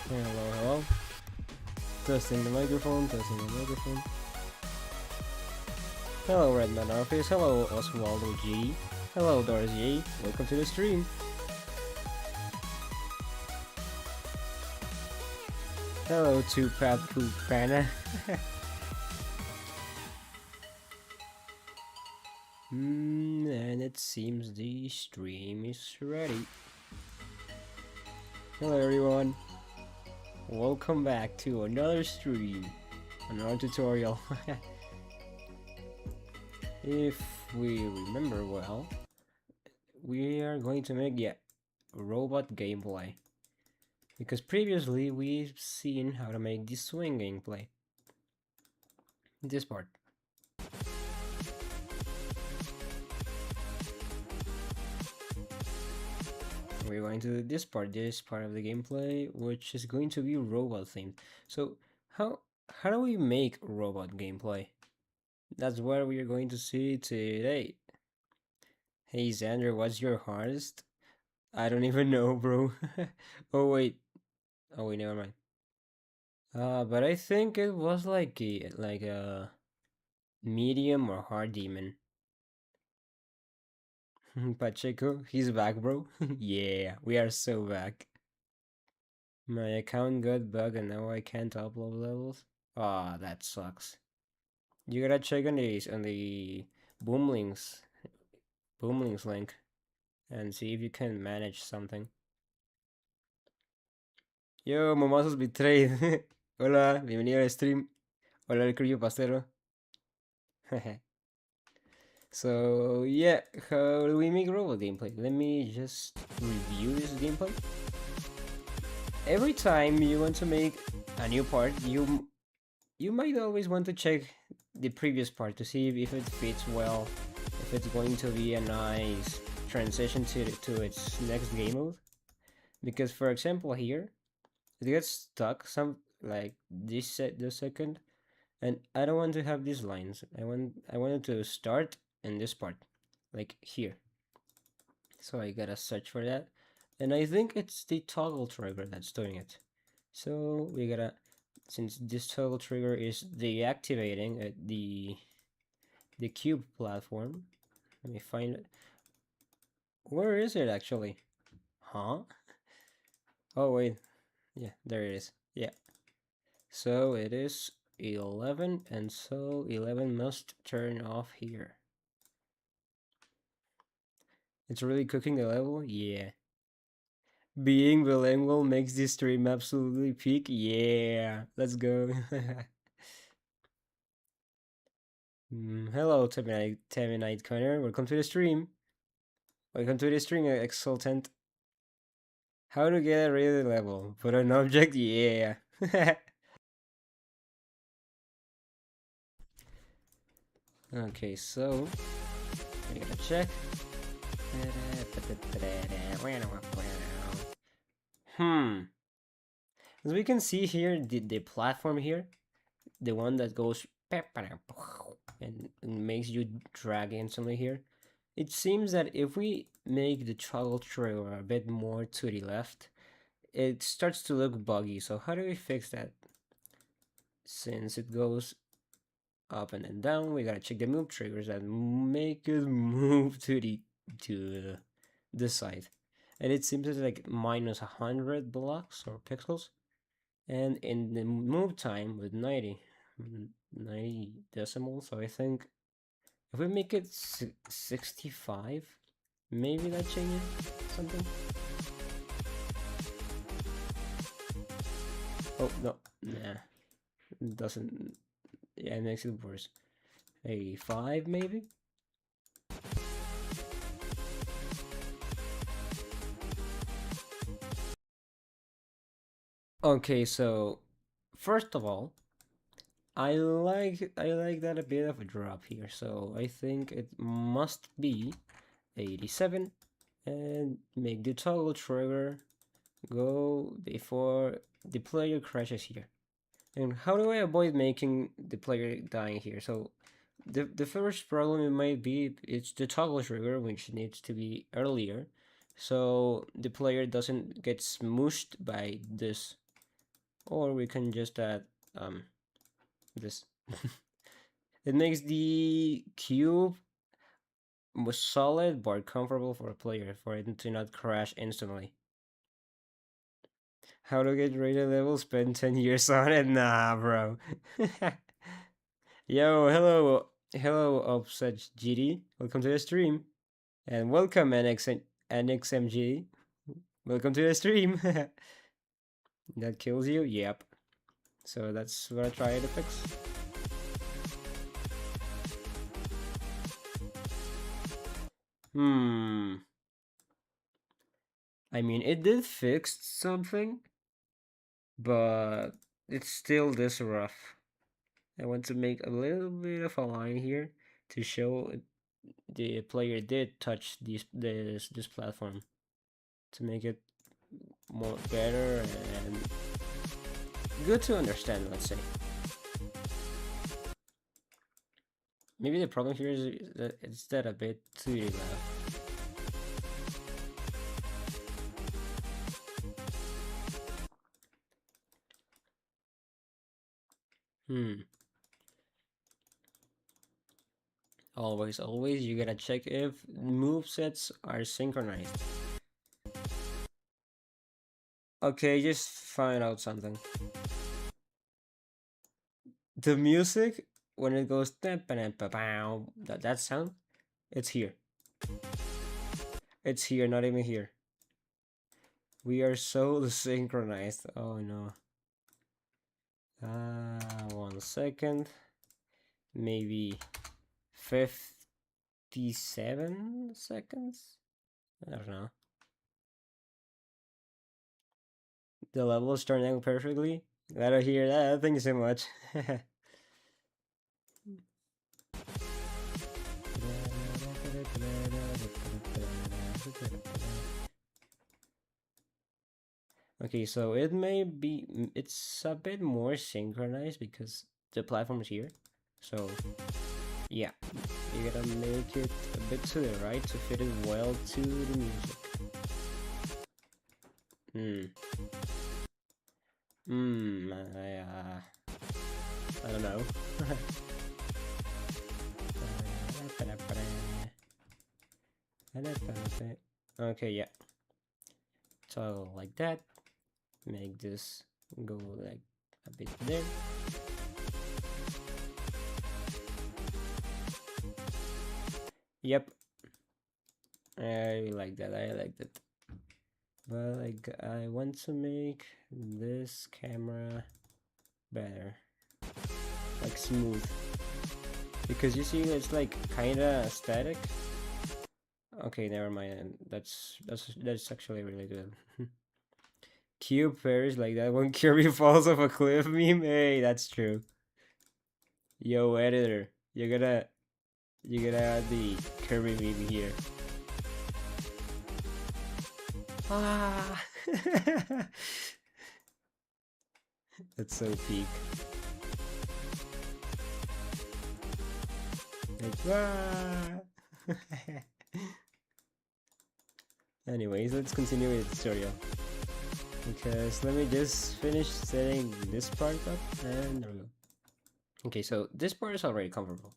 Hello, hello. Testing the microphone, testing the microphone. Hello, Redman Office. Hello, Oswaldo G. Hello, Doris G. Welcome to the stream. Hello, Tupac Poopana. And it seems the stream is ready. Hello, everyone. Welcome back to another stream, another tutorial. If we remember well, we are going to make robot gameplay, because previously we've seen how to make the swing gameplay. This part. We're going to do this part of the gameplay, which is going to be robot themed. So how do we make robot gameplay? That's what we are going to see today. Hey Xander, what's your hardest? I don't even know, bro. Oh wait, never mind. But I think it was like a medium or hard demon. Pacheco, he's back, bro. Yeah, we are so back. My account got bugged and now I can't upload levels. Ah, that sucks. You gotta check on the Boomlinks link and see if you can manage something. Yo, Momosos Betrayed. Hola, bienvenido al stream. Hola, el Crillo Pastero. So, yeah, how do we make robot gameplay? Let me just review this gameplay. Every time you want to make a new part, you might always want to check the previous part to see if it fits well, if it's going to be a nice transition to its next game mode. Because for example here, it gets stuck some like this second, and I don't want to have these lines. I wanted to start in this part, like here. So I gotta search for that, and I think it's the toggle trigger that's doing it. So we gotta, since this toggle trigger is deactivating the cube platform. Let me find it. Where is it actually? Huh? Oh wait, yeah, there it is. Yeah. So it is 11, and so 11 must turn off here. It's really cooking the level? Yeah. Being bilingual makes this stream absolutely peak? Yeah. Let's go. Hello, Teminite Connor. Welcome to the stream. Welcome to the stream, Exultant. How to get a ready level? Put an object? Yeah. Okay, so I gotta check. As we can see here, the platform here, the one that goes and makes you drag instantly here, it seems that if we make the toggle trigger a bit more to the left, it starts to look buggy. So how do we fix that? Since it goes up and then down, we gotta check the move triggers that make it move to the side. And it seems it's like minus 100 blocks or pixels. And in the move time with 90 decimals, so I think if we make it 65, maybe that changes something. Oh no, nah, it doesn't. Yeah, it makes it worse. 85 maybe. Okay, so first of all, I like that a bit of a drop here, so I think it must be 87, and make the toggle trigger go before the player crashes here. And how do I avoid making the player dying here? So the first problem it might be it's the toggle trigger, which needs to be earlier, so the player doesn't get smooshed by this or we can just add this. It makes the cube was solid but comfortable for a player for it to not crash instantly. How to get rated level? Spend 10 years on it? Nah, bro. Yo, hello, Upset GD. Welcome to the stream, and welcome NXMG. Welcome to the stream. That kills you? Yep. So that's what I tried to fix. I mean, it did fix something, but it's still this rough. I want to make a little bit of a line here to show the player did touch this platform to make it more better and good to understand, let's say. Maybe the problem here is that it's that a bit too loud. Always, you gotta check if movesets are synchronized. Okay, just find out something. The music, when it goes that sound, it's here. It's here, not even here. We are so synchronized. Oh no. 1 second. Maybe 57 seconds? I don't know. The level is turning out perfectly. Glad to hear that. Thank you so much. Okay, so it's a bit more synchronized because the platform is here. So, yeah, you gotta make it a bit to the right to fit it well to the music. I don't know. Okay, yeah. So like that. Make this go like a bit there. Yep. I like that. I like that. But like I want to make this camera better. Like smooth. Because you see it's like kinda static. Okay, never mind. That's actually really good. Cube perish like that when Kirby falls off a cliff meme. Hey, that's true. Yo, editor, you gotta add the Kirby meme here. Ah, that's so peak. Like, ah. Anyways, let's continue with the tutorial. Because let me just finish setting this part up, and there we go. Okay, so this part is already comfortable.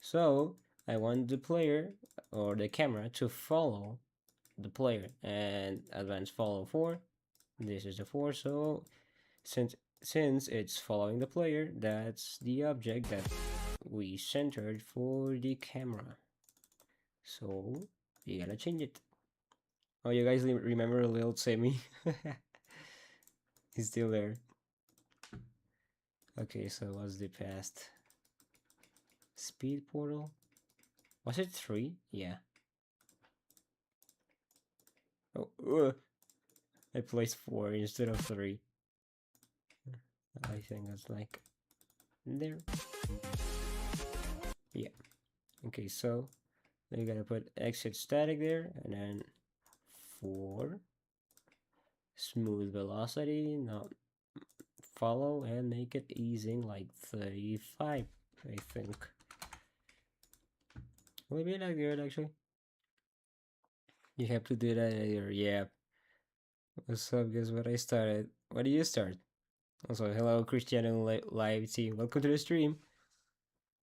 So I want the player or the camera to follow the player, and advanced follow 4. This is the 4. So since it's following the player, that's the object that we centered for the camera. So you gotta change it. Oh, you guys remember little Semi? He's still there. Okay, so what's the past? Speed portal? Was it 3? Yeah. Oh, I placed 4 instead of 3. I think that's like there. Yeah. Okay, so you gotta put exit static there, and then 4 smooth velocity, not follow, and make it easing like 35, I think. Will it be that good actually? You have to do that later. Yeah. What's up, guys? What I started? What do you start? Also, hello, Cristiano Live team. Welcome to the stream.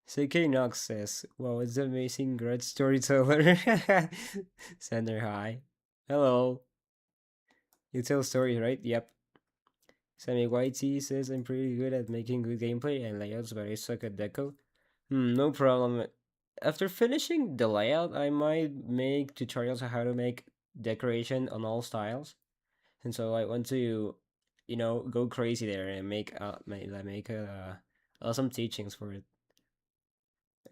CK Knox says, wow, it's an amazing, great storyteller. Sender, hi. Hello. You tell stories, right? Yep. Sammy YT says, I'm pretty good at making good gameplay and layouts, but I suck at deco. No problem. After finishing the layout, I might make tutorials on how to make decoration on all styles. And so I want to, go crazy there and make awesome teachings for it.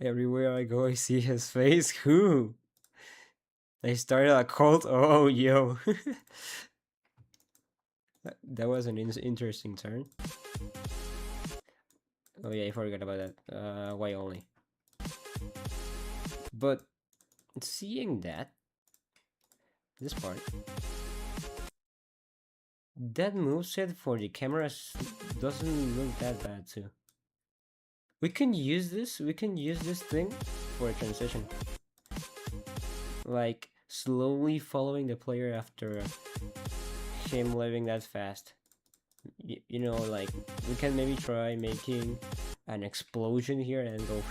Everywhere I go, I see his face. Who? They started a cult. Oh, yo, that was an interesting turn. Oh yeah, I forgot about that. Why only? But seeing this part, that moveset for the cameras doesn't look that bad too. We can use this. We can use this thing for a transition, like slowly following the player after him living that fast. Like we can maybe try making an explosion here and go,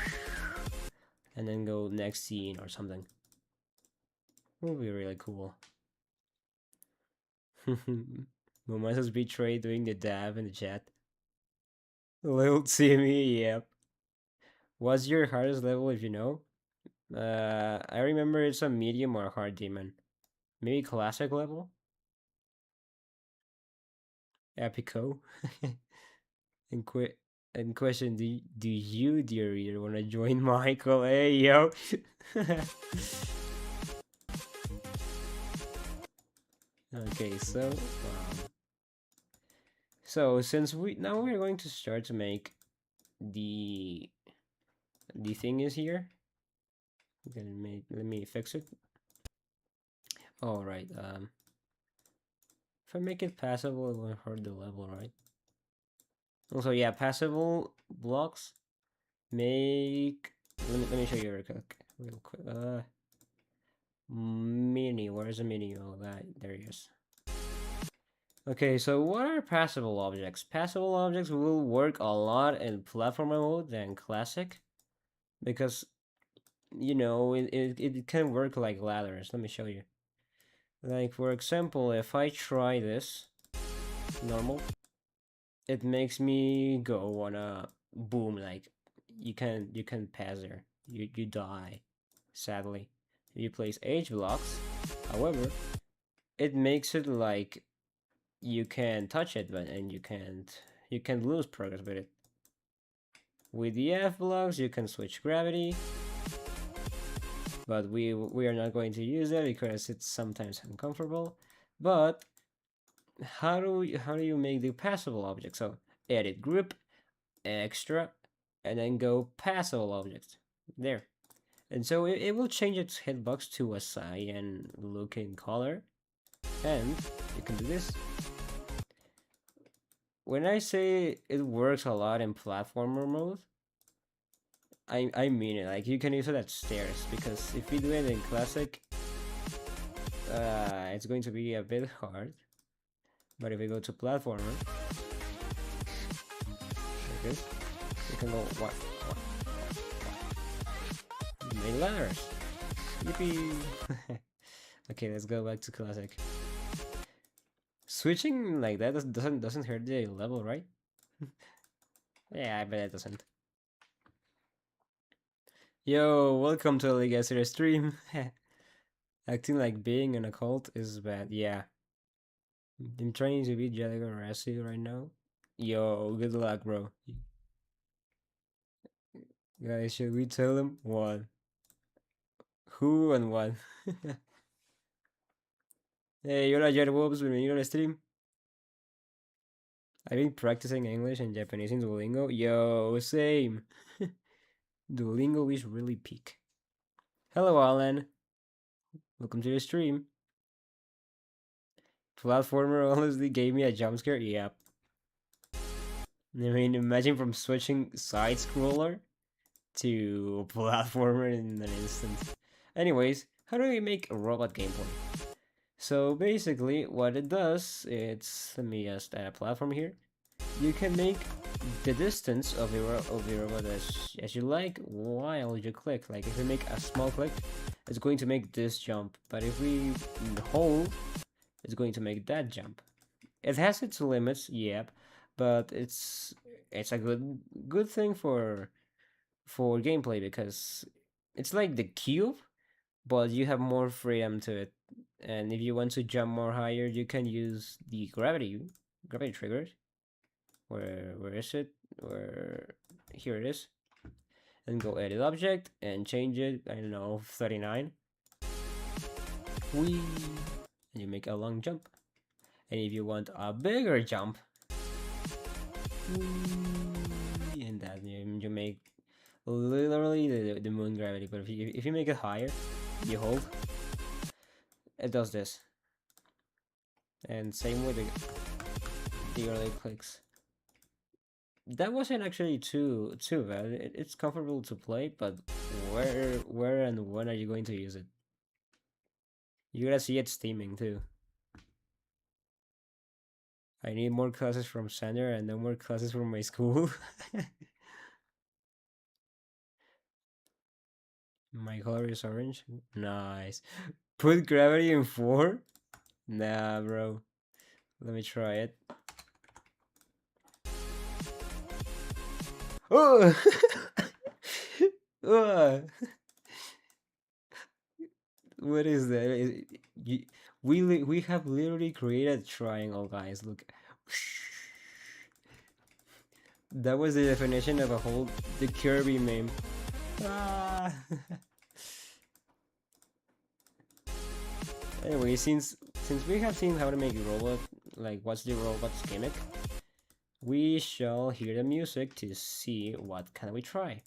and then go next scene or something. It would be really cool. Momasa's betrayed doing the dab in the chat. Little Timmy, yep. What's your hardest level if you know? I remember it's a medium or hard demon. Maybe classic level? Epico? and quit. And question, do you, dear reader, want to join Michael? Hey, yo! Okay, so since we're going to start to make the thing is here. Let me fix it. All right. If I make it passable, it won't hurt the level, right? Also, yeah, passable blocks make. Let me show you real quick. Mini. Where's the mini? Oh, there he is. Okay, so what are passable objects? Passable objects will work a lot in platformer mode than classic, because it can work like ladders. Let me show you. Like for example, if I try this normal, it makes me go on a boom. Like you can pass there. You die, sadly. If you place H blocks, however, it makes it like you can touch it, and you can lose progress with it. With the F blocks, you can switch gravity, but we are not going to use that because it's sometimes uncomfortable. But how do you make the passable object? So edit group, extra, and then go passable object there. And so it will change its hitbox to a cyan looking color, and you can do this. When I say it works a lot in platformer mode, I mean it. Like you can use it at stairs, because if you do it in classic, it's going to be a bit hard. But if we go to platformer, like this, you can go what? Main ladders. Yippee! Okay, let's go back to classic. Switching like that doesn't hurt the level, right? Yeah, I bet it doesn't. Yo, welcome to the Legacy stream. Acting like being in a cult is bad. Yeah. I'm trying to be Jellico Rassi right now. Yo, good luck, bro. Guys, should we tell him what? Who and what? Hey, hola Jerwobs, bienvenido al stream. I've been practicing English and Japanese in Duolingo. Yo, same. Duolingo is really peak. Hello, Alan. Welcome to the stream. Platformer honestly gave me a jump scare. Yep. I mean, imagine from switching side scroller to platformer in an instant. Anyways, how do we make a robot gameplay? So basically, what it does, let me just add a platform here. You can make the distance of your robot as you like while you click. Like if you make a small click, it's going to make this jump. But if we hold, it's going to make that jump. It has its limits, yep, but it's a good thing for gameplay because it's like the cube, but you have more freedom to it. And if you want to jump more higher, you can use the gravity triggers. Where is it? Where Here it is. And go edit object and change it. I don't know, 39. Whee! And you make a long jump. And if you want a bigger jump, whee! And that you make literally the moon gravity. But if you make it higher, you hold, it does this. And same with the early clicks. That wasn't actually too bad. It's comfortable to play, but where and when are you going to use it? You're gonna see it steaming too. I need more classes from Sander and no more classes from my school. My color is orange. Nice. Put gravity in 4? Nah, bro. Let me try it. Oh! What is that? We have literally created a triangle, guys. Look. That was the definition of a whole the Kirby meme. Ah. Anyway, since we have seen how to make a robot, like what's the robot's gimmick, we shall hear the music to see what can we try.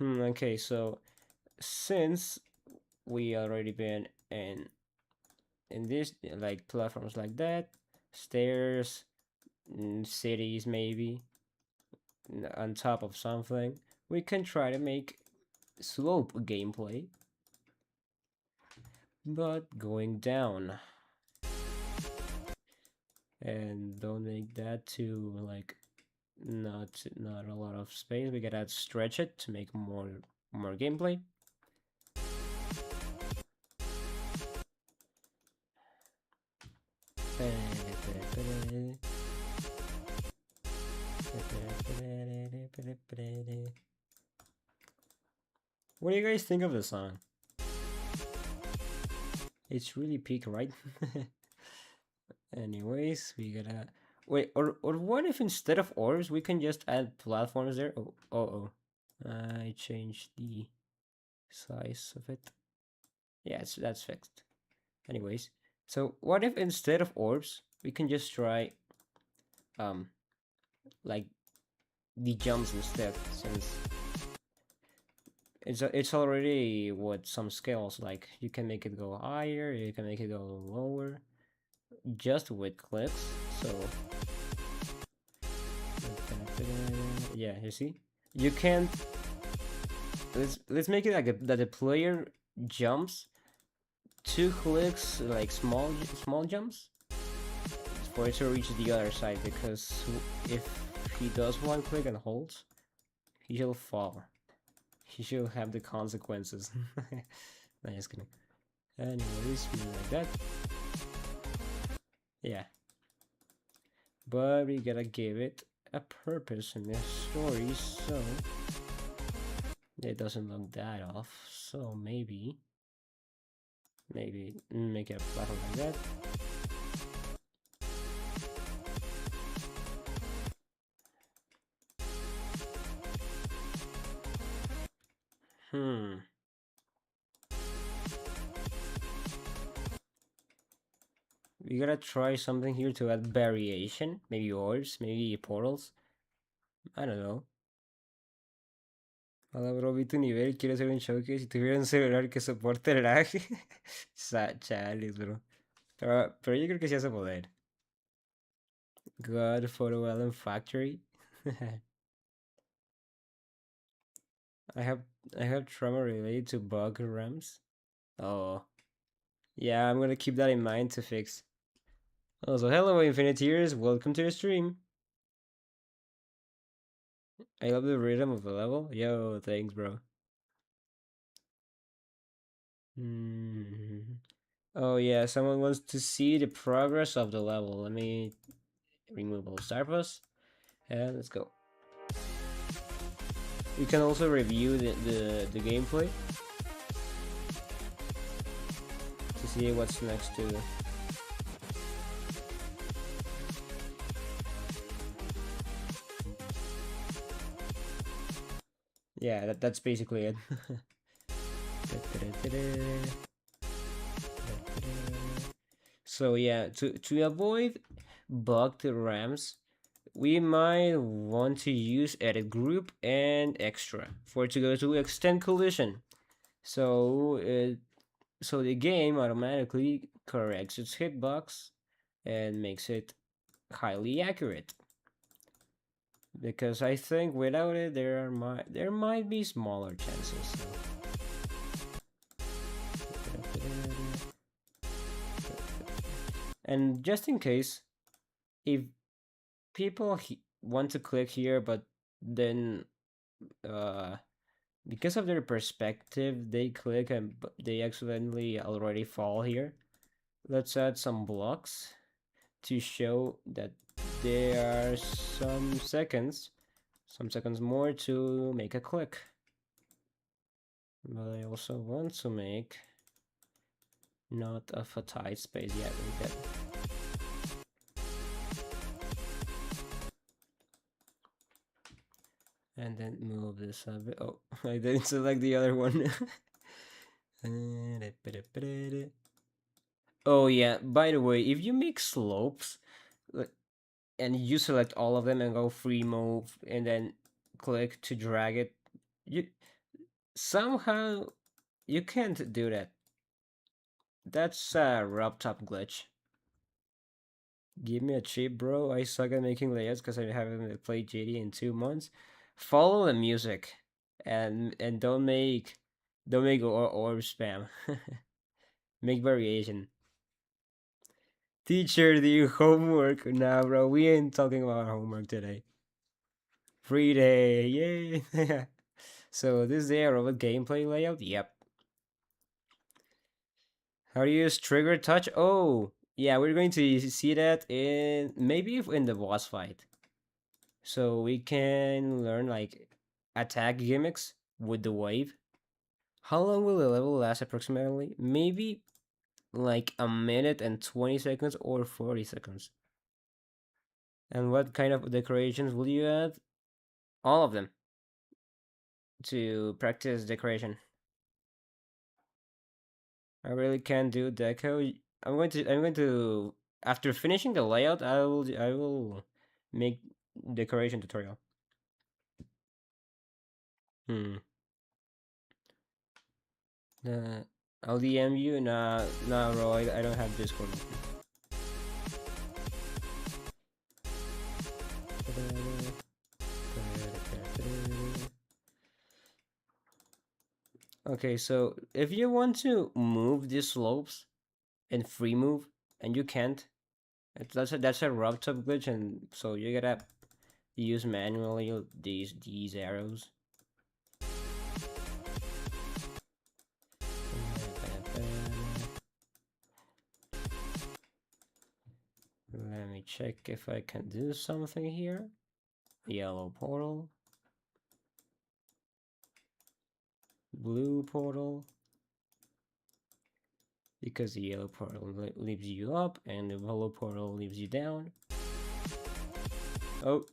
Okay, so since we already been in this like platforms like that, stairs, cities maybe, on top of something, we can try to make slope gameplay, but going down. And don't make that too like not a lot of space. We gotta stretch it to make more gameplay. What do you guys think of the song? It's really peak, right? Anyways, we gotta wait. Or what if instead of orbs we can just add platforms there? Oh. I changed the size of it. Yeah, that's fixed. Anyways, so what if instead of orbs we can just try um like the jumps instead, since it's already what some scales, like you can make it go higher, you can make it go lower just with clicks. So yeah, you see, you can't. Let's make it like that the player jumps 2 clicks, like small jumps, for it to reach the other side, because if he does 1 click and holds, he'll fall. He should have the consequences. No, just kidding. Anyways, we like that. Yeah. But we gotta give it a purpose in this story, so it doesn't look that off. So maybe make it a platform like that. We gotta try something here to add variation. Maybe orbs, maybe portals. I don't know. Hola, bro, vi tu nivel. Quiero hacer un show que si tuviera un celular que soporte el lag. Chales, bro. Pero yo creo que sí hace poder. God, Photo Allen Factory. I have I have trauma related to bug RAMs. Oh, Yeah, I'm gonna keep that in mind to fix. Also, hello, Infiniteers. Welcome to the stream. I love the rhythm of the level. Yo, thanks, bro. Mm. Oh, yeah, someone wants to see the progress of the level. Let me remove all star posts. And let's go. You can also review the gameplay to see what's next to. Yeah, that's basically it. So yeah, to avoid bugged RAMs, we might want to use edit group and extra for it to go to extend collision. So the game automatically corrects its hitbox and makes it highly accurate. Because I think without it, there might be smaller chances. So. And just in case, if people want to click here, but then uh, because of their perspective, they click and they accidentally already fall here. Let's add some blocks to show that there are some seconds more to make a click. But I also want to make not of a tight space yet. And then move this a bit. Oh, I didn't select the other one. Oh yeah, by the way, if you make slopes and you select all of them and go free move and then click to drag it, you somehow you can't do that. That's a rub top glitch. Give me a chip, bro. I suck at making layouts because I haven't played JD in 2 months. Follow the music, and don't make orb spam. Make variation. Teacher, do you homework? Nah, bro. We ain't talking about homework today. Free day, yay! So this is the robot gameplay layout. Yep. How do you use trigger touch? Oh, yeah. We're going to see that in maybe in the boss fight. So we can learn like attack gimmicks with the wave. How long will the level last approximately? Maybe like a minute and 20 seconds or 40 seconds. And what kind of decorations will you add? All of them to practice decoration. I really can't do deco. I'm going to after finishing the layout, I will make decoration tutorial. Hmm. Uh, I'll DM you. Nah, bro. I don't have Discord. Okay, so if you want to move these slopes and free move, and you can't, that's a rough top glitch, and so you gotta use manually these arrows. Let me check if I can do something here. Yellow portal. Blue portal. Because the yellow portal leaves you up and the blue portal leaves you down. Oh.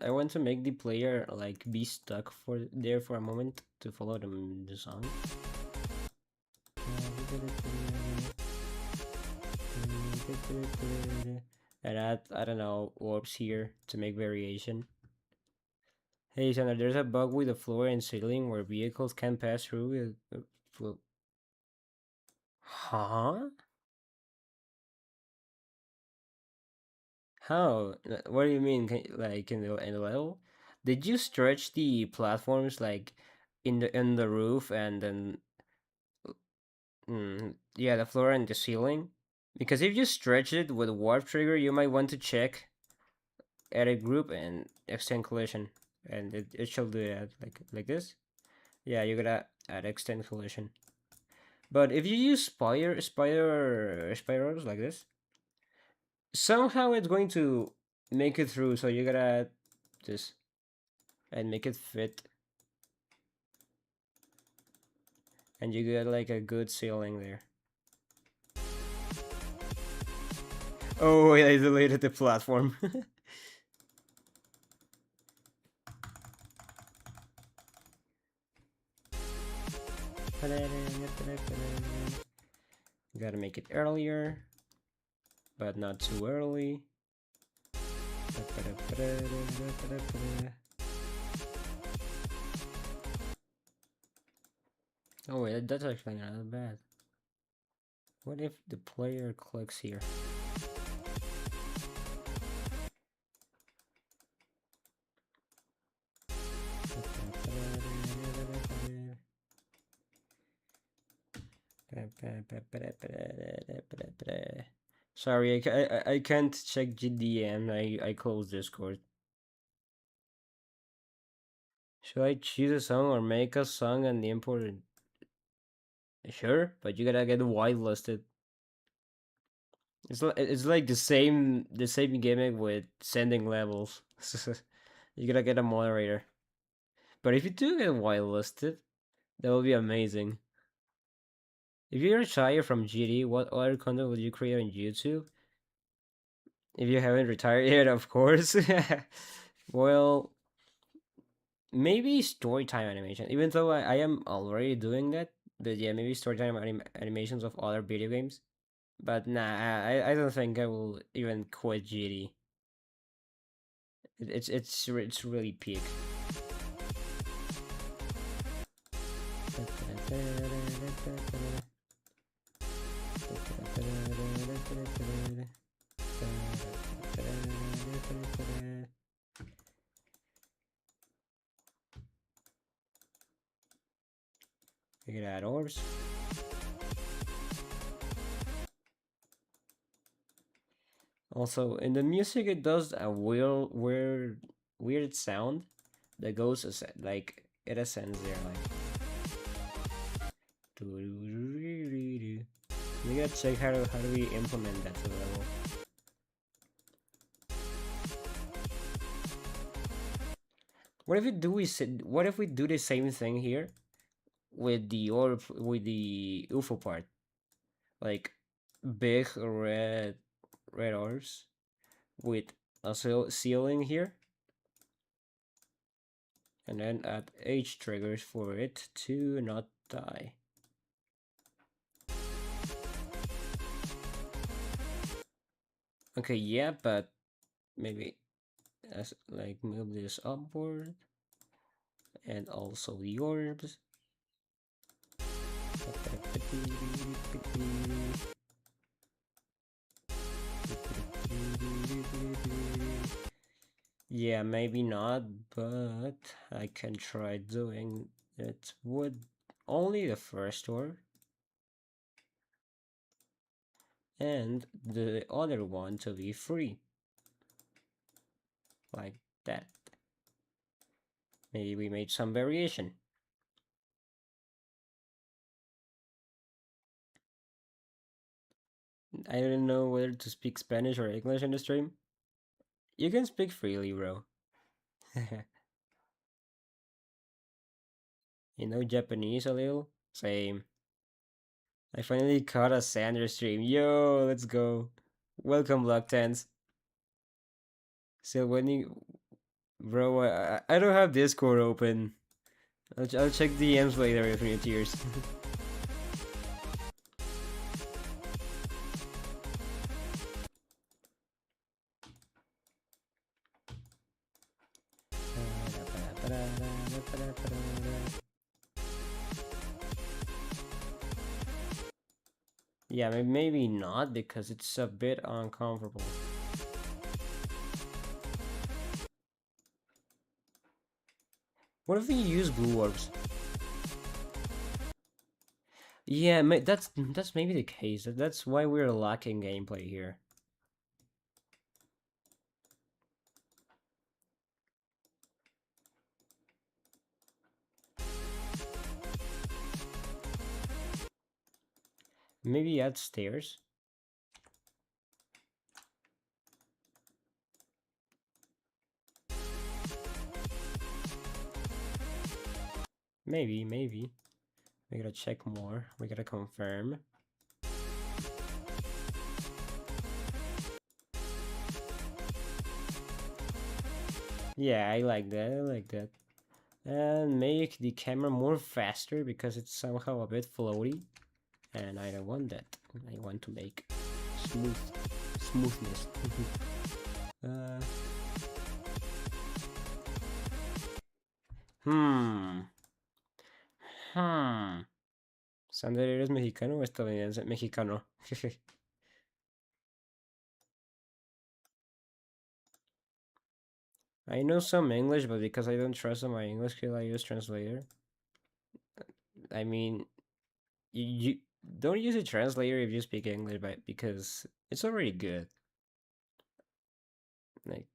I want to make the player like be stuck for a moment to follow the song. And add, I don't know, orbs here to make variation. Hey Sandra, there's a bug with the floor and ceiling where vehicles can pass through. Huh? How? What do you mean? Like in the level? Did you stretch the platforms like in the roof and then yeah, the floor and the ceiling? Because if you stretch it with warp trigger, you might want to check edit group and extend collision, and it shall do that like this. Yeah, you gotta add extend collision. But if you use spirals like this, somehow it's going to make it through. So you gotta add this and make it fit, and you get like a good ceiling there. Oh, I deleted the platform. Gotta make it earlier, but not too early. Oh wait, that's actually not bad. What if the player clicks here? Sorry, I can't check GDM. I closed Discord. Should I choose a song or make a song and import it? Sure, but you gotta get whitelisted. It's like the same gimmick with sending levels. You gotta get a moderator. But if you do get whitelisted, that will be amazing. If you retire from GD, what other content would you create on YouTube? If you haven't retired yet, of course. Well, maybe storytime animation. Even though I am already doing that, but yeah, maybe storytime animations of other video games. But nah, I don't think I will even quit GD. It's really peak. You can add orbs. Also, in the music, it does a weird sound that goes like it ascends there, like. We gotta check how do we implement that to the level. What if we do the same thing here with the UFO part, like big red orbs with a ceiling here, and then add H triggers for it to not die. Okay, yeah, but maybe like move this upward and also the orbs. Yeah, maybe not, but I can try doing it with only the first orb and the other one to be free. Like that. Maybe we made some variation. I don't know whether to speak Spanish or English in the stream. You can speak freely, bro. You know Japanese a little? Same. I finally caught a Sander stream. Yo, let's go. Welcome, Block Tens. Still waiting. Bro, I don't have Discord open. I'll check DMs later if you need tears. Yeah, maybe not because it's a bit uncomfortable. What if we use blue orbs? Yeah, that's maybe the case. That's why we're lacking gameplay here. Maybe add stairs. Maybe. We gotta check more. We gotta confirm. Yeah, I like that. I like that. And make the camera more faster because it's somehow a bit floaty. And I don't want that. I want to make smoothness. uh, hmm. Hmm. ¿Sander, eres mexicano o estadounidense? Mexicano. I know some English, but because I don't trust on my English skill, I use translator. I mean, you don't use a translator if you speak English, but because it's already good. Like,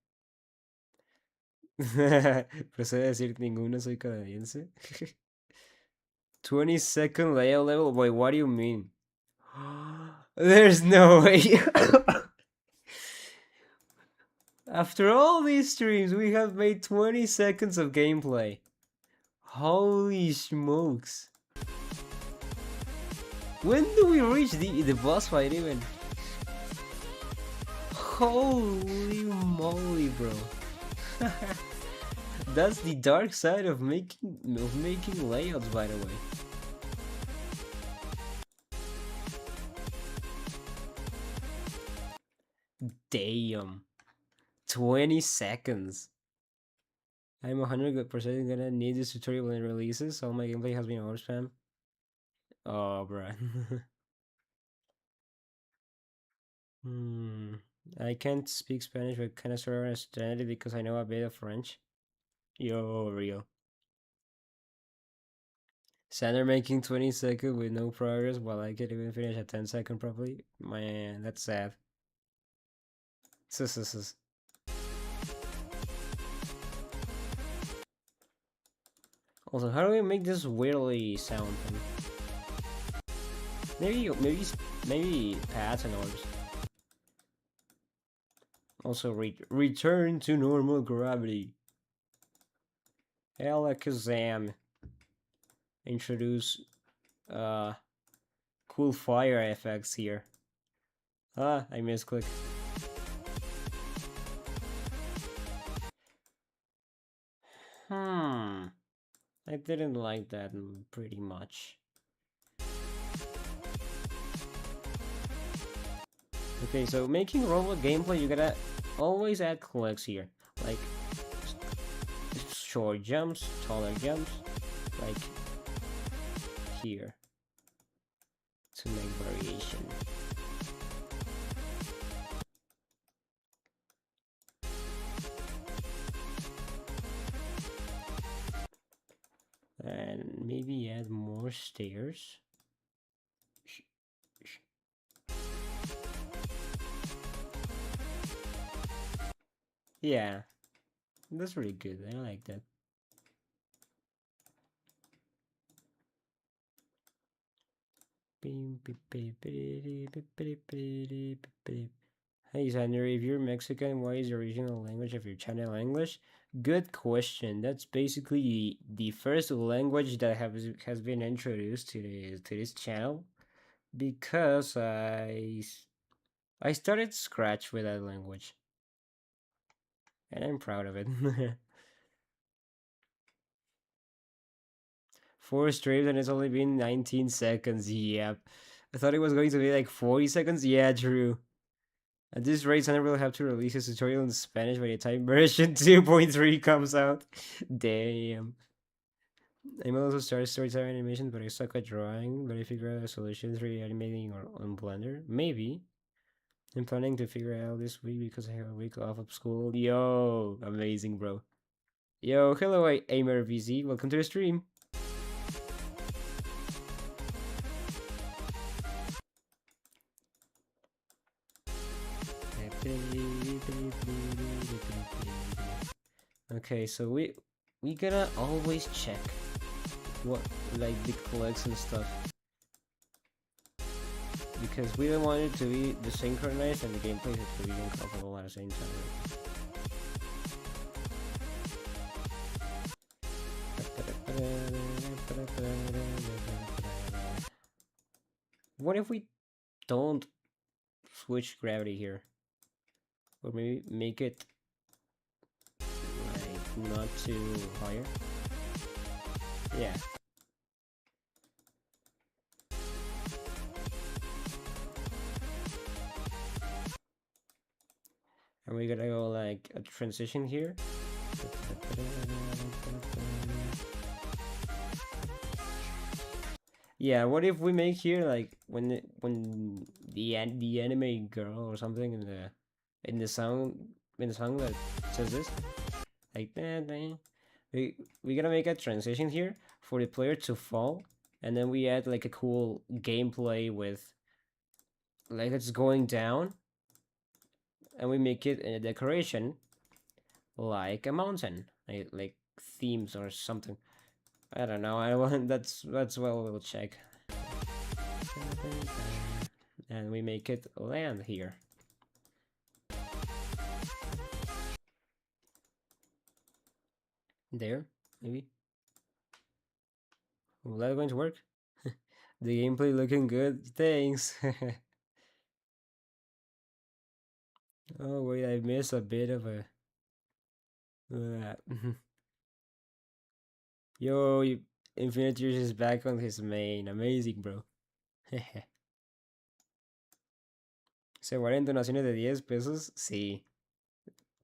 procede a decir ninguno soy canadiense. 20-second layout level. Wait, what do you mean? There's no way. After all these streams, we have made 20 seconds of gameplay. Holy smokes. When do we reach the boss fight even? Holy moly, bro. That's the dark side of making layouts, by the way. Damn. 20 seconds. I'm 100% gonna need this tutorial when it releases. All my gameplay has been overspam. Oh, bruh. I can't speak Spanish, but kind of sort of understand it because I know a bit of French. Yo, real. Sander making 20 seconds with no progress while I can't even finish a 10-second properly. Man, that's sad. Also, how do we make this weirdly sound thing? Maybe pads and orbs. Also, return to normal gravity. Alakazam. Introduce cool fire effects here. Ah, I misclick. I didn't like that pretty much. Okay, so making robot gameplay, you gotta always add clicks here. Like, short jumps, taller jumps, like here, to make variation. And maybe add more stairs. Yeah, that's really good. I like that. Hey Sander, if you're Mexican, why is the original language of your channel English? Good question. That's basically the first language that has been introduced to this channel because I started scratch with that language, and I'm proud of it. 4 streams and it's only been 19 seconds. Yep. I thought it was going to be like 40 seconds. Yeah, true. At this rate, Sander will have to release his tutorial in Spanish by the time version 2.3 comes out. Damn. I may also start storytelling animation, but I suck at drawing. But I figure out a solution through animating or on Blender. Maybe. I'm planning to figure it out this week because I have a week off of school. Yo, amazing, bro. Yo, hello, Aimer VZ. Welcome to the stream. Okay, so we gotta always check what like the clicks and stuff because we don't want it to be desynchronized and the gameplay to be uncomfortable at the same time. What if we don't switch gravity here? Or maybe make it like not too higher? Yeah. And we gotta go like a transition here. Yeah, what if we make here like when the anime girl or something in the song that says this, like we gotta make a transition here for the player to fall, and then we add like a cool gameplay with like it's going down, and we make it in a decoration like a mountain, like themes or something. I don't know. I want that's well we'll check. And we make it land here. There, maybe. Well, that's going to work. The gameplay looking good. Thanks. Oh wait, I missed a bit of a. Yo, Infinite Years is back on his main. Amazing, bro. ¿Se valen donaciones de 10 pesos? Sí.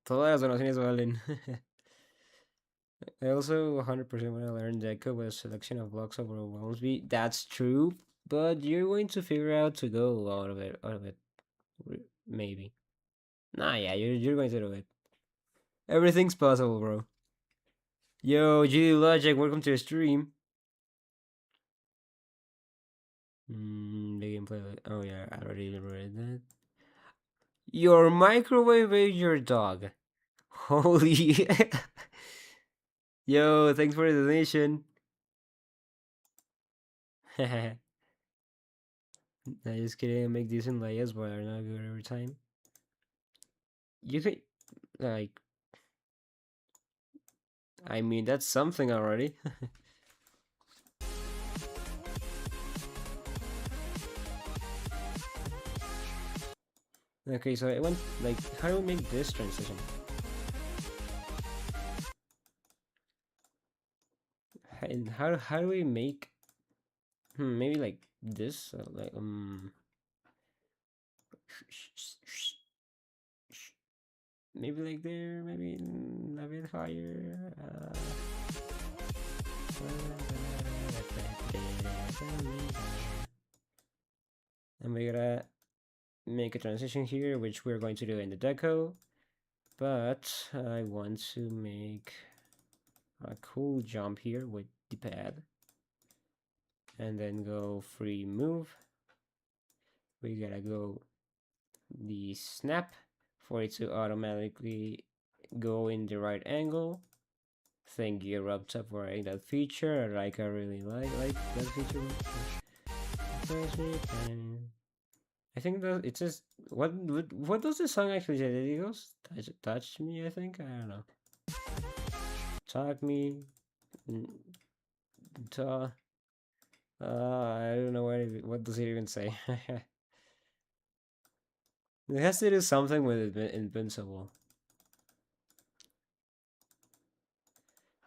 Todas las donaciones valen. I also 100% want to learn Deco, but a selection of blocks overwhelms me. That's true, but you're going to figure out to go out of it. Maybe. Nah, yeah, you're going to do it. Everything's possible, bro. Yo, GD Logic, welcome to the stream. The gameplay. Oh yeah, I already read that. Your microwave ate your dog. Holy. Yo, thanks for the donation. I just kidding. I make decent layers, but are not good every time. You could, like, I mean, that's something already. Okay, so I want, like, how do we make this transition? And how do we make, maybe like this, like, maybe like there, maybe a bit higher. And we gotta make a transition here, which we're going to do in the deco, but I want to make a cool jump here with the pad, and then go free move. We gotta go the snap for it to automatically go in the right angle. Thank you, Robtop, for adding that feature. I really like that feature. I think that it says what does the song actually say? It goes touch me. I think I don't know. Talk me. I don't know what does it even say. It has to do something with invincible.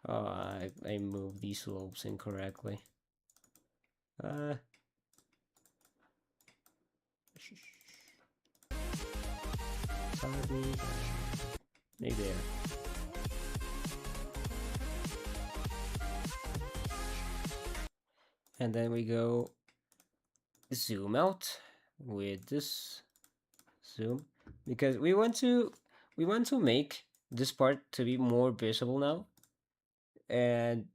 Oh, I moved these slopes incorrectly. Maybe there. and then we go zoom out with this zoom, because we want to make this part to be more visible now, and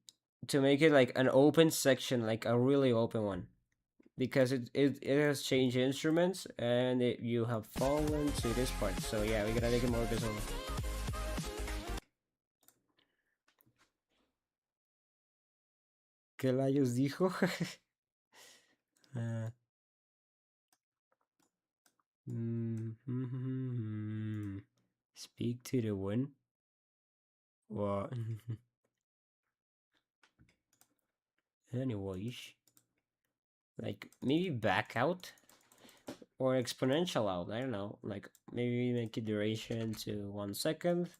to make it like an open section, like a really open one, because it has changed instruments, and you have fallen to this part. So yeah, we gotta make it more visible. ¿Qué rayos dijo? Speak to the wind. What? Anyways, like maybe back out or exponential out. I don't know. Like maybe make a duration to 1 second.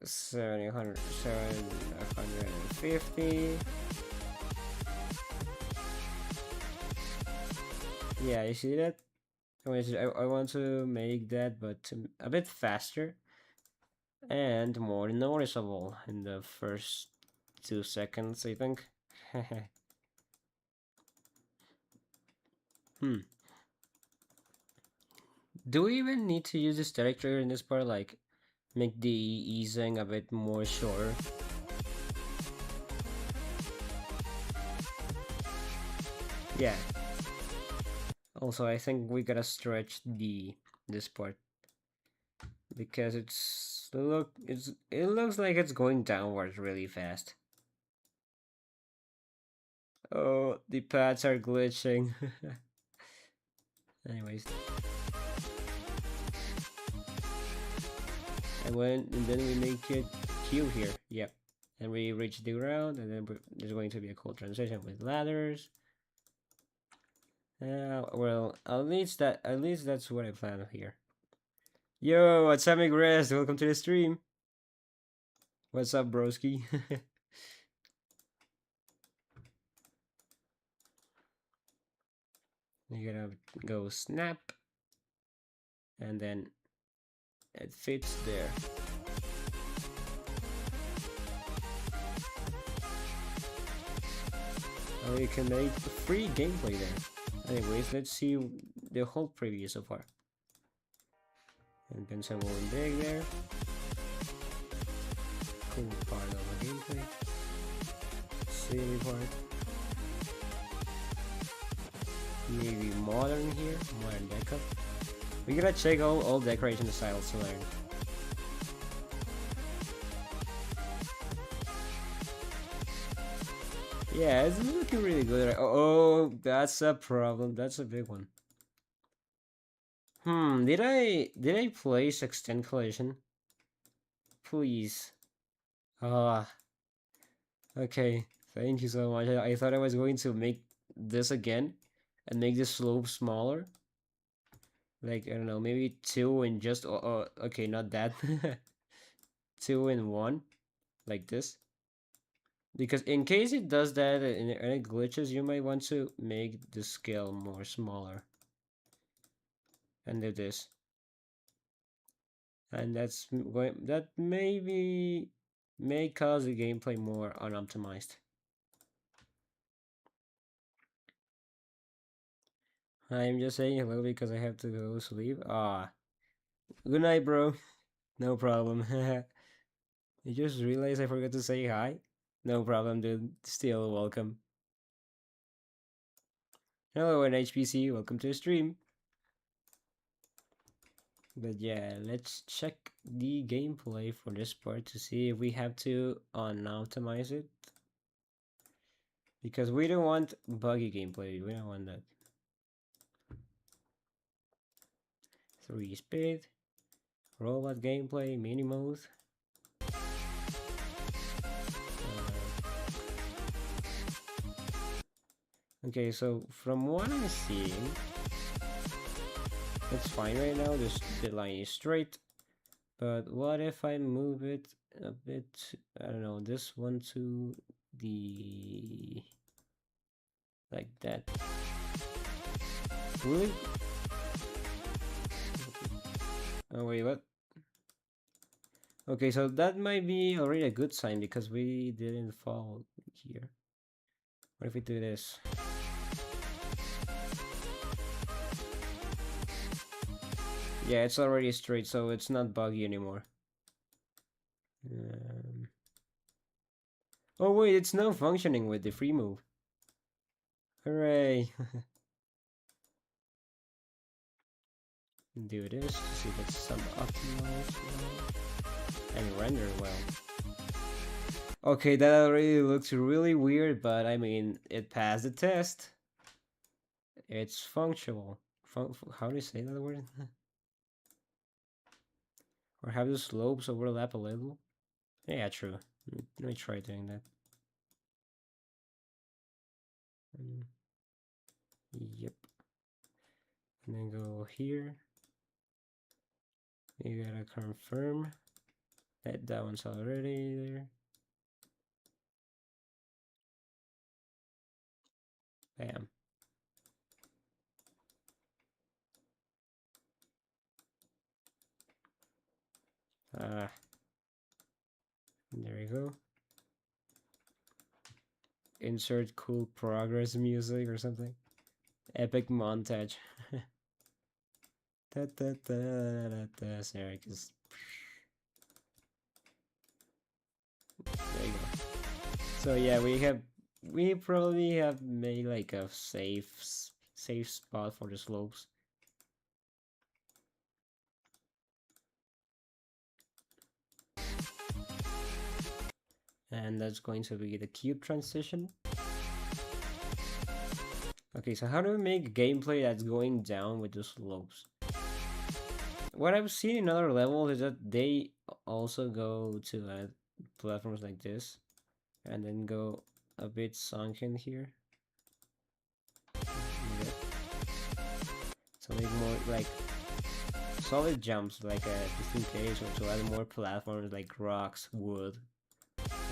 750. Yeah, you see that? I want to make that, but a bit faster and more noticeable in the first 2 seconds, I think. Do we even need to use the static trigger in this part? Like, make the easing a bit more shorter? Yeah. Also, I think we gotta stretch this part, because it looks like it's going downwards really fast. Oh, the pads are glitching. Anyways. And then we make it Q here. Yep. And we reach the ground, and then there's going to be a cool transition with ladders. Well, at least that's what I plan here. Yo, what's up, Rest? Welcome to the stream. What's up, broski? You gotta go snap, and then it fits there. Oh, you can make free gameplay there. Anyways, let's see the whole preview so far. And Pensable and big there. Cool part of the gameplay. Silly part. Maybe modern here, modern deco. We gotta check all decoration styles to learn. Yeah, it's looking really good. Oh, that's a problem. That's a big one. Did I place extend collision? Please. Okay. Thank you so much. I thought I was going to make this again and make the slope smaller. Like, I don't know, maybe 2 and just okay, not that. 2 and 1, like this. Because in case it does that and it glitches, you might want to make the scale more smaller. And do this. And that maybe may cause the gameplay more unoptimized. I'm just saying hello because I have to go sleep. Good night, bro. No problem. I just realized I forgot to say hi. No problem, dude. Still welcome. Hello, NHPC. Welcome to the stream. But yeah, let's check the gameplay for this part to see if we have to unoptimize it. Because we don't want buggy gameplay. We don't want that. 3 speed. Robot gameplay. Mini mode. Okay, so from what I'm seeing, it's fine right now. The line is straight. But what if I move it a bit, I don't know, this one to the, like that. Will it? Oh wait, what? Okay, so that might be already a good sign because we didn't fall here. What if we do this? Yeah, it's already straight, so it's not buggy anymore. Oh wait, it's now functioning with the free move. Hooray! Do this to see if it's some optimized well and render well. Okay, that already looks really weird, but I mean, it passed the test. It's functional. How do you say that word? Or have the slopes overlap a little? Yeah, true. Let me try doing that. Yep. And then go here. You gotta confirm that one's already there. Bam. Ah, there we go. Insert cool progress music or something. Epic montage. Da, da, da, da, da. Sorry, cause there you go. So yeah, we probably have made like a safe spot for the slopes. And that's going to be the cube transition. Okay, so how do we make gameplay that's going down with the slopes? What I've seen in other levels is that they also go to platforms like this and then go a bit sunken here. Yep. So make more like solid jumps, like just in case, or to add more platforms like rocks, wood.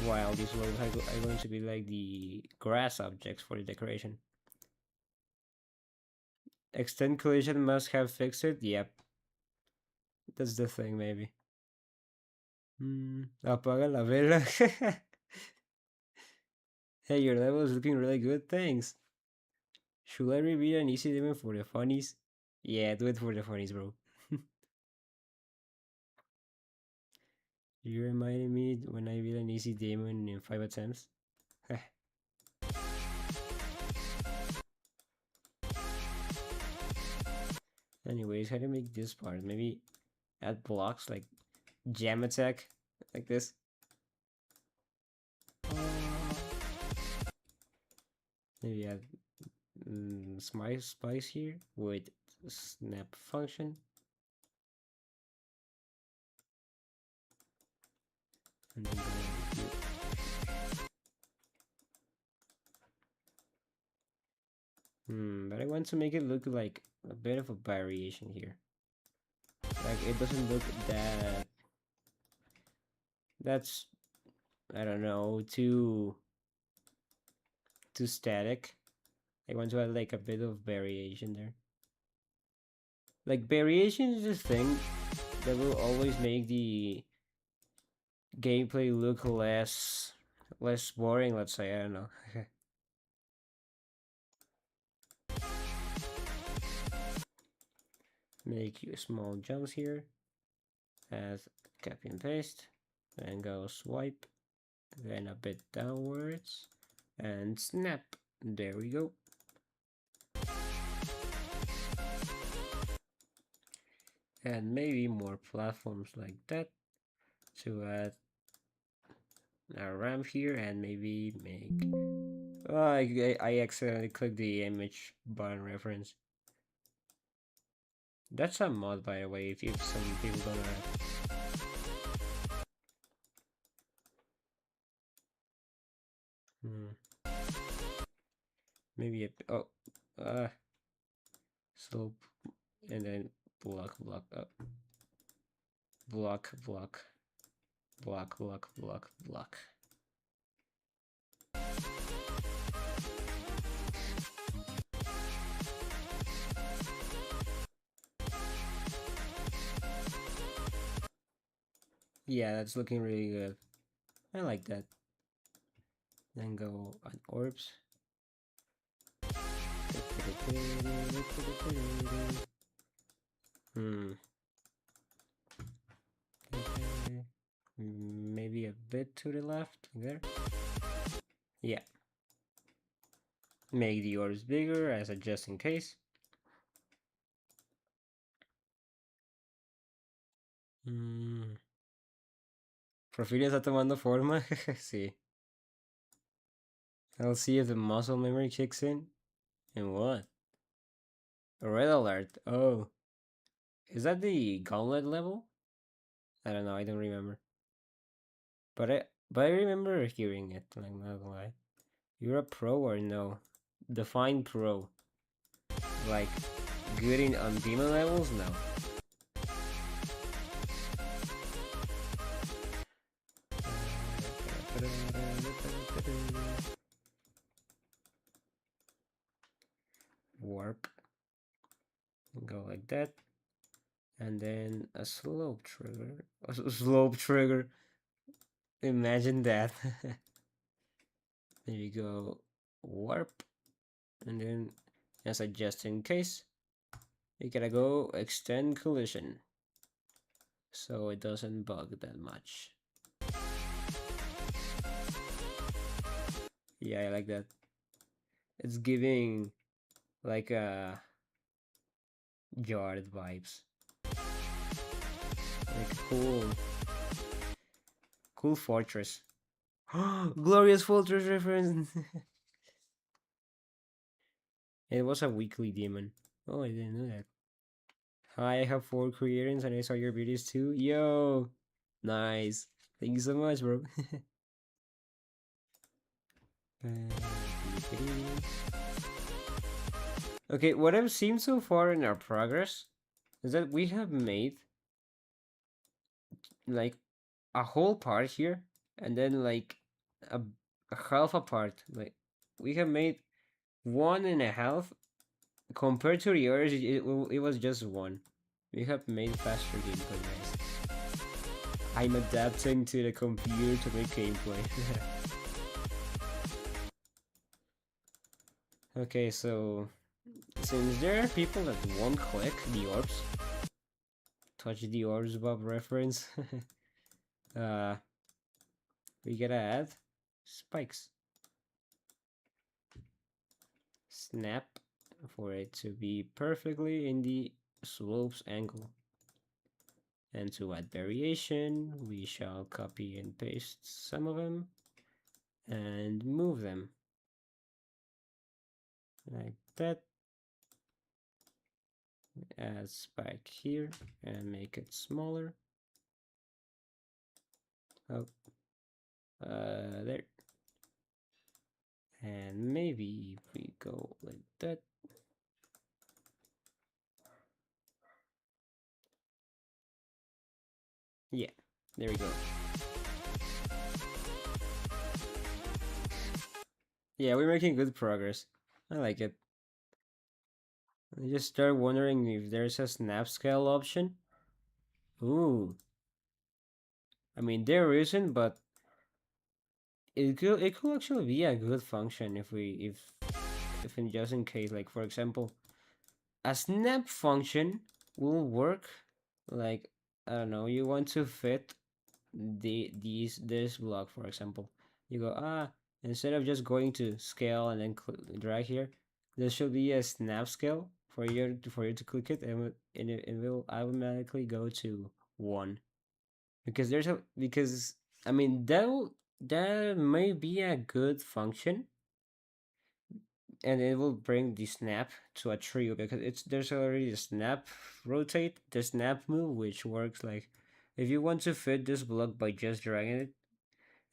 While these slopes are going to be like the grass objects for the decoration. Extend collision must have fixed it. Yep. That's the thing, maybe. Apaga la vela. Hey, your level is looking really good, thanks. Should I reveal an easy demon for the funnies? Yeah, do it for the funnies, bro. You reminded me when I beat an easy demon in 5 attempts. Anyways, how to make this part? Maybe add blocks like jam attack, like this. Maybe add spice here with snap function. And then but I want to make it look like a bit of a variation here. Like it doesn't look that's I don't know too static. I want to add like a bit of variation there. Like variation is this thing that will always make the gameplay look less boring, let's say. I don't know. Make small jumps here as copy and paste, then go swipe, then a bit downwards and snap. There we go. And maybe more platforms like that to add a ramp here and maybe make I accidentally clicked the image button reference. That's a mod, by the way, if some people don't know. Maybe slope and then block up. Block. Yeah, that's looking really good. I like that. Then go on orbs. Hmm. Maybe a bit to the left there. Yeah. Make the orbs bigger as a just in case. Porfirio está tomando forma. Sí. I'll see if the muscle memory kicks in. And what? A red alert. Oh. Is that the gauntlet level? I don't know, I don't remember. But I remember hearing it, like not gonna lie. You're a pro or no? Define pro. Like good in on demon levels? No. Warp. Go like that. And then a slope trigger. A slope trigger. Imagine that. There you go. Warp. And then as a just in case, you gotta go extend collision. So it doesn't bug that much. Yeah, I like that. It's giving like a yard vibes. Like cool fortress. Glorious fortress reference. It was a weekly demon. Oh, I didn't know that. Hi, I have 4 creators and I saw your videos too. Yo, nice. Thank you so much, bro. Okay, what I've seen so far in our progress is that we have made like a whole part here and then like a, a half a part. Like we have made 1.5 compared to the others. It was just one. We have made faster gameplay, guys. I'm adapting to the computer to make gameplay. Okay, so since there are people that won't click the orbs, touch the orbs Bob reference, uh, we gotta add spikes. Snap for it to be perfectly in the slopes angle. And to add variation, we shall copy and paste some of them and move them like that. Add spike here and make it smaller. Oh, there. And maybe if we go like that. Yeah, there we go. Yeah, we're making good progress. I like it. I just start wondering if there's a snap scale option. Ooh. I mean, there isn't, but it could actually be a good function if in just in case, like for example, a snap function will work like I don't know, you want to fit this block, for example. You go instead of just going to scale and then drag here, there should be a snap scale for you to click it, and it will automatically go to 1 because I mean that may be a good function, and it will bring the snap to a trio because there's already a snap rotate, the snap move, which works like if you want to fit this block by just dragging it,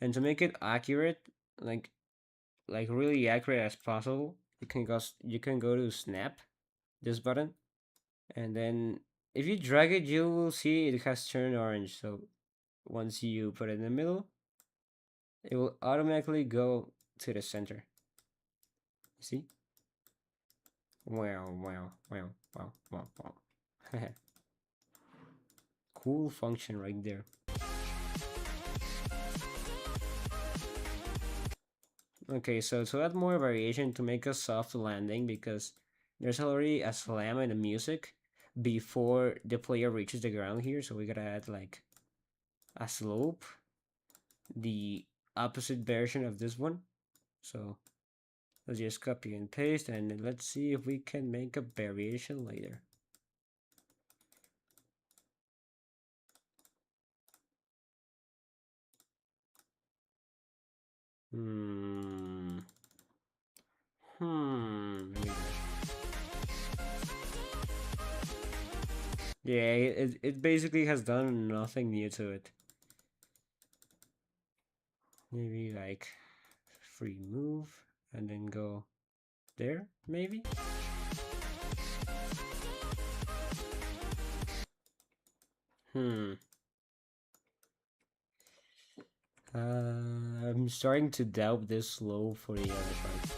and to make it accurate, like really accurate as possible, you can go to snap this button, and then if you drag it, you will see it has turned orange. So once you put it in the middle, it will automatically go to the center. See? Wow, wow, wow, wow, wow, wow. Cool function right there. Okay, so to add more variation to make a soft landing, because there's already a slam in the music before the player reaches the ground here, so we gotta add like a slope, the opposite version of this one. So let's just copy and paste, and let's see if we can make a variation later. Hmm. Hmm. Yeah, it basically has done nothing new to it. Maybe like free move and then go there, maybe? Hmm. I'm starting to doubt this slow for the other part.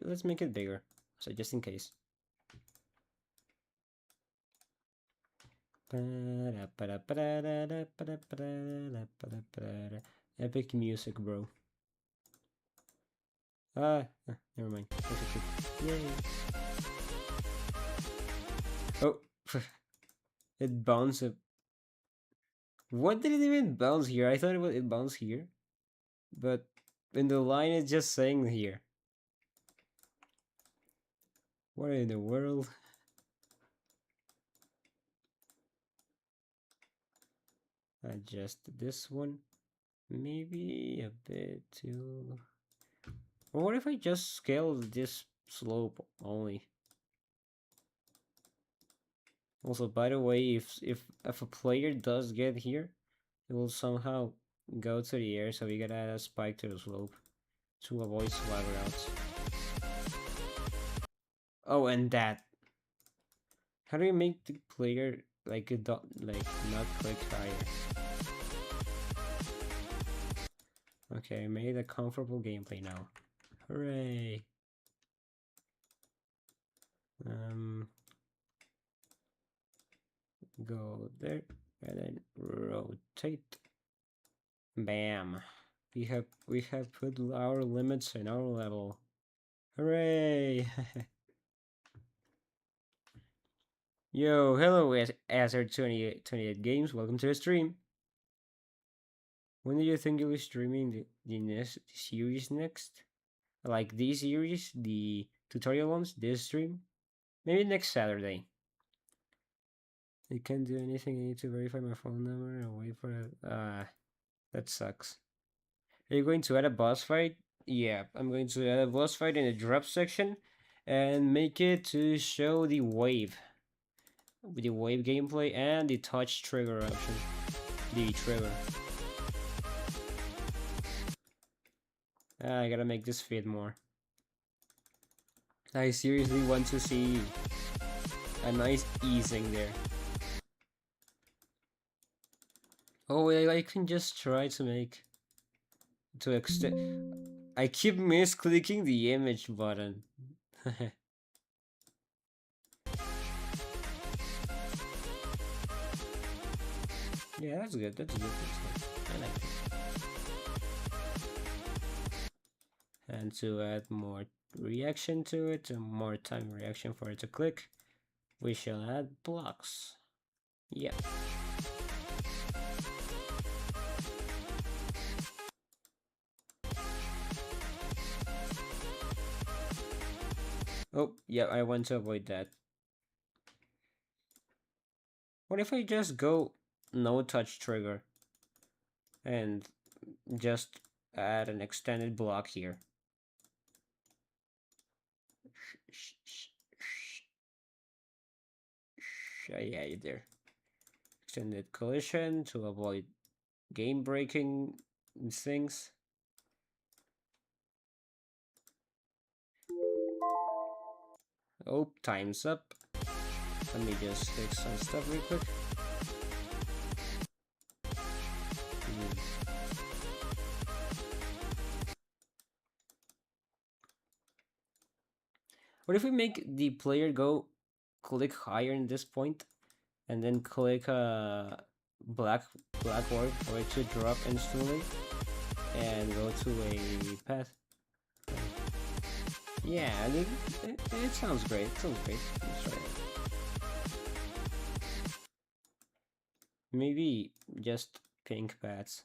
Let's make it bigger, so just in case. Epic music, bro. Never mind. Yay. Oh, it bounced. What did it even bounce here? I thought it bounced here, but in the line it's just saying here. What in the world? Adjust this one. Maybe a bit too. Or what if I just scale this slope only? Also, by the way, if a player does get here, it will somehow go to the air, so we gotta add a spike to the slope to avoid swag routes. Oh, and that. How do you make the player like a dot, like not click higher? Okay, I made a comfortable gameplay now. Hooray! Go there and then rotate. Bam! We have put our limits in our level. Hooray! Yo, hello, Azar 28 Games. Welcome to the stream. When do you think you'll be streaming the series next? Like this series, the tutorial ones, this stream? Maybe next Saturday. I can't do anything. I need to verify my phone number and wait for it. That sucks. Are you going to add a boss fight? Yeah, I'm going to add a boss fight in the drop section and make it to show the wave. With the wave gameplay and the touch trigger option. The trigger. I gotta make this fit more. I seriously want to see a nice easing there. Oh, I can just try to make... to extend... I keep misclicking the image button. Yeah, that's good. That's good. That's good. I like it. And to add more reaction to it, more time reaction for it to click, we shall add blocks. Yeah. Oh, yeah, I want to avoid that. What if I just go no touch trigger and just add an extended block here? Yeah, you're there. Extended collision to avoid game breaking things. Oh, time's up. Let me just fix some stuff real quick. What if we make the player go click higher in this point and then click black orb for it to drop instantly and go to a path. Yeah, it sounds great. It sounds great. Let's try it. Maybe just pink paths.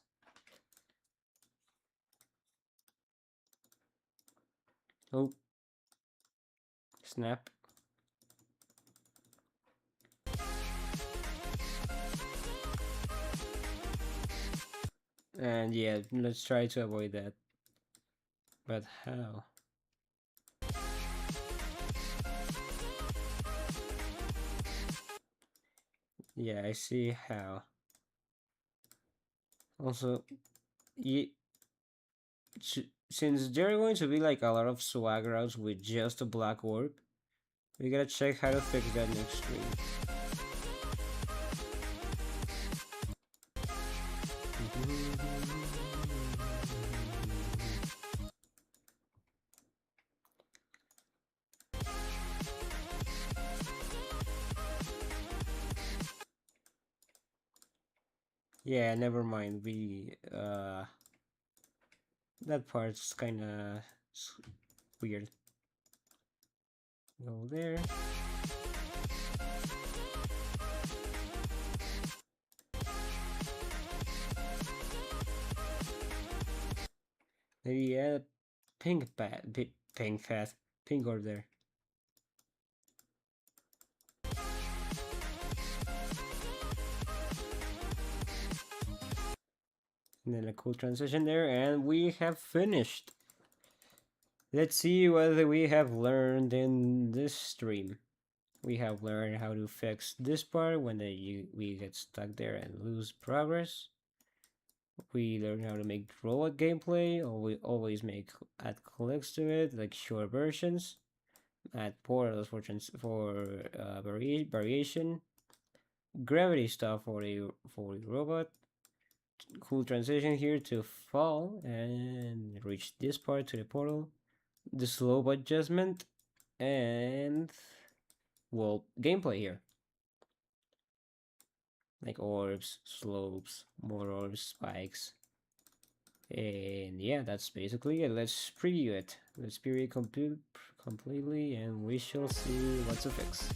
Oh, snap. And yeah, let's try to avoid that. But how? Yeah, I see how. Also, since there are going to be like a lot of swag routes with just a black orb, we gotta check how to fix that next stream. Yeah, never mind. That part's kinda weird. Go there. Maybe add a pink path, pink orb there. And then a cool transition there, and we have finished. Let's see what we have learned in this stream. We have learned how to fix this part when we get stuck there and lose progress. We learned how to make robot gameplay, or we always add clicks to it, like short versions, add portals for variation, gravity stuff for the robot. Cool transition here to fall and reach this part to the portal. The slope adjustment and well, gameplay here. Like orbs, slopes, more orbs, spikes. And yeah, that's basically it. Let's preview it. Let's preview it completely and we shall see what to fix.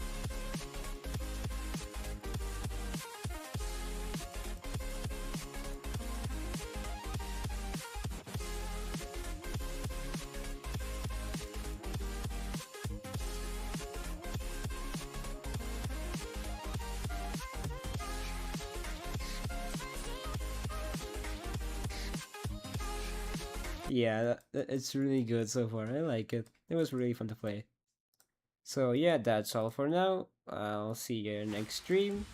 Yeah, it's really good so far. I like it. It was really fun to play. So yeah, that's all for now. I'll see you next stream.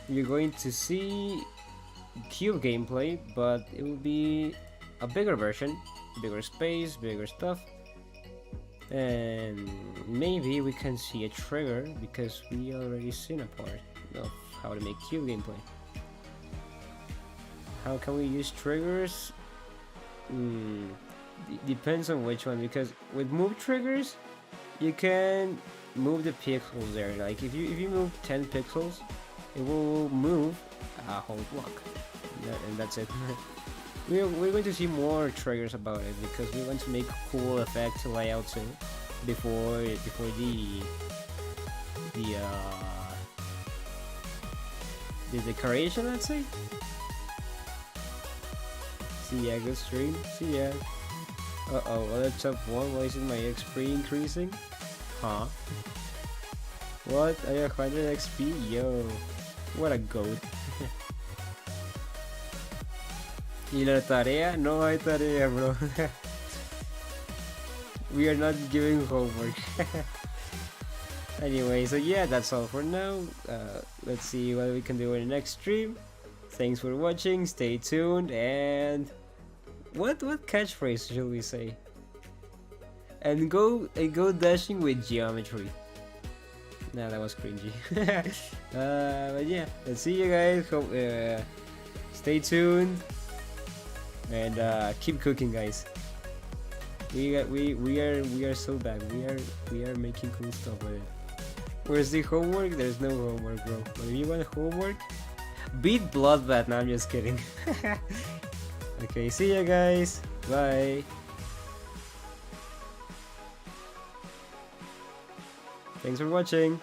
You're going to see cube gameplay, but it will be a bigger version, bigger space, bigger stuff. And maybe we can see a trigger because we already seen a part of how to make cube gameplay. How can we use triggers? Depends on which one, because with move triggers you can move the pixels there. Like if you move 10 pixels, it will move a whole block, and that's it. we're going to see more triggers about it because we want to make cool effect layout too before the decoration, let's say. See ya, good stream. See ya. Uh-oh, well, that's up one. Why isn't my XP increasing? Huh? What? I have 100 XP? Yo, what a goat. ¿Y la tarea? No hay tarea, bro. We are not giving homework. Anyway, so yeah, that's all for now. Let's see what we can do in the next stream. Thanks for watching, stay tuned, and what catchphrase should we say? And go dashing with geometry. Nah, that was cringy. But yeah, let's see you guys. Hope, stay tuned and keep cooking, guys. We are so bad. We are making cool stuff with it. Where's the homework? There's no homework, bro. But if you want homework, Beat Bloodbath. No, I'm just kidding. Okay, see ya guys. Bye. Thanks for watching.